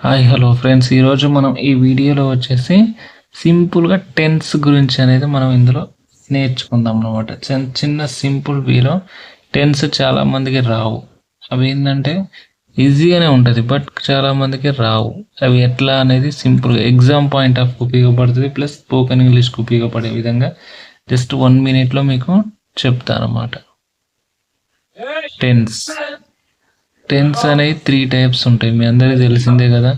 Hi hello friends, ఈరోజు మనం ఈ వీడియోలో వచ్చేసి సింపుల్గా టెన్స్ గురించి అనేది మనం ఇందులో నేర్చుకుందాం అనమాట. చిన్న సింపుల్ వేలో టెన్స్ చాలామందికి రావు. అవి ఏంటంటే ఈజీగానే ఉంటుంది, బట్ చాలామందికి రావు. అవి ఎట్లా అనేది సింపుల్గా ఎగ్జామ్ పాయింట్ ఆఫ్ ఉపయోగపడుతుంది, ప్లస్ స్పోకెన్ ఇంగ్లీష్కి ఉపయోగపడే విధంగా జస్ట్ 1 minute మీకు చెప్తానమాట. టెన్స్ టెన్స్ అనేవి 3 types ఉంటాయి, మీ అందరికీ తెలిసిందే కదా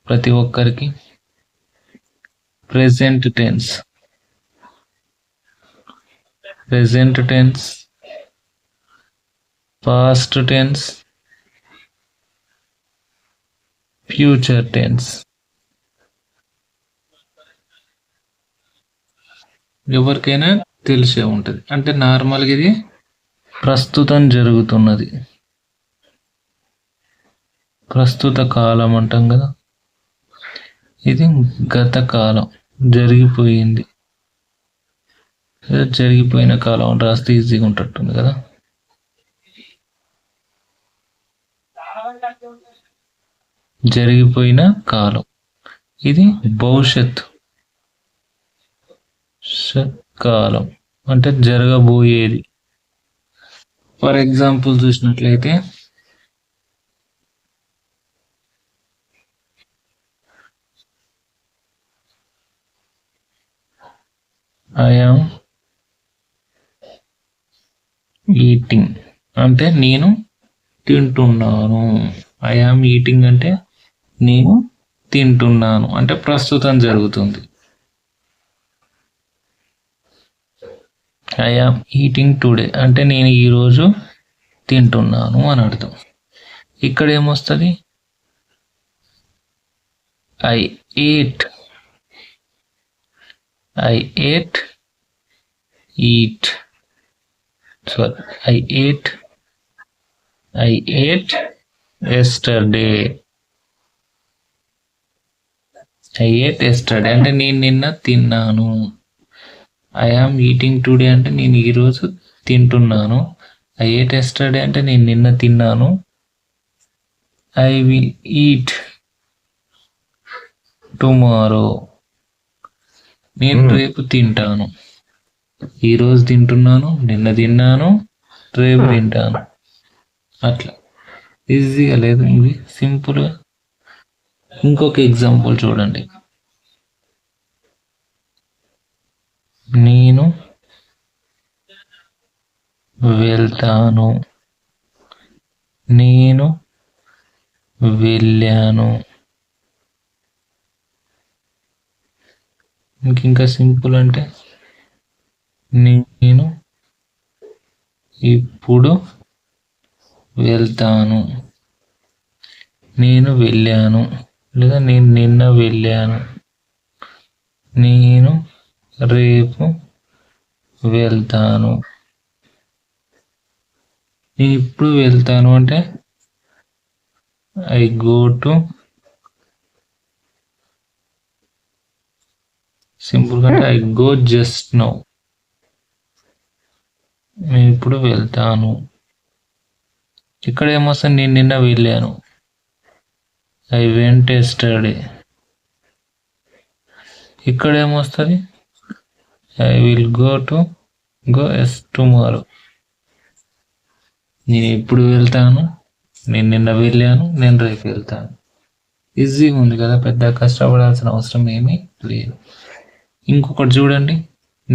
ప్రతి ఒక్కరికి. Present tense, past tense, future tense. ఎవరికైనా తెలిసే ఉంటుంది. అంటే నార్మల్గా ఇది ప్రస్తుతం జరుగుతున్నది, ప్రస్తుత కాలం అంటాం కదా. ఇది గత కాలం, జరిగిపోయింది, జరిగిపోయిన కాలం అని రాస్తే ఈజీగా ఉంటట్టుంది కదా. జరిగిపోయిన కాలం, ఇది భవిష్యత్తు కాలం, అంటే జరగబోయేది. ఫర్ ఎగ్జాంపుల్ చూసినట్లయితే ఐ యామ్ ఈటింగ్ అంటే నేను తింటున్నాను. ఐ యామ్ ఈటింగ్ అంటే నేను తింటున్నాను, అంటే ప్రస్తుతం జరుగుతుంది. ఐ యామ్ ఈటింగ్ టుడే అంటే నేను ఈరోజు తింటున్నాను అని అర్థం. ఇక్కడ ఏమొస్తుంది? I ate, eat, sorry, I ate yesterday. అంటే నేను నిన్న తిన్నాను. ఐ యామ్ ఈటింగ్ టుడే అంటే నేను ఈరోజు తింటున్నాను. ఐ ఏట్ ఎస్టర్డే అంటే నేను నిన్న తిన్నాను. ఐ విల్ ఈట్ టుమారో, నేను రేపు తింటాను. ఈరోజు తింటున్నాను, నిన్న తిన్నాను, రేపు తింటాను. అట్లా ఈజీగా లేదు, ఇది సింపుల్గా. ఇంకొక ఎగ్జాంపుల్ చూడండి. నేను వెళ్తాను, నేను వెళ్ళాను. ఇంకా సింపుల్ అంటే నేను ఇప్పుడు వెళ్తాను, నేను వెళ్ళాను, లేదా నేను నిన్న వెళ్ళాను, నేను రేపు వెళ్తాను. నేను ఇప్పుడు వెళ్తాను అంటే ఐ గో టు, సింపుల్గా అంటే ఐ గో జస్ట్ నౌ, నేను ఇప్పుడు వెళ్తాను. ఇక్కడ ఏమొస్తుంది? నేను నిన్న వెళ్ళాను, ఐ వెంట్ ఎస్టర్డే. ఇక్కడ ఏమొస్తుంది? I will go tomorrow. నేను ఎప్పుడు వెళ్తాను, నేను నిన్న వెళ్ళాను, నేను రేపు వెళ్తాను. ఈజీగా ఉంది కదా, పెద్ద కష్టపడాల్సిన అవసరం ఏమీ లేదు. ఇంకొకటి చూడండి,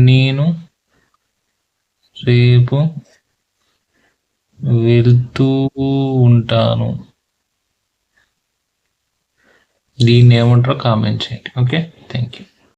నేను రేపు వెళ్తూ ఉంటాను. దీన్ని ఏమంటారో కామెంట్ చేయండి. Okay, thank you.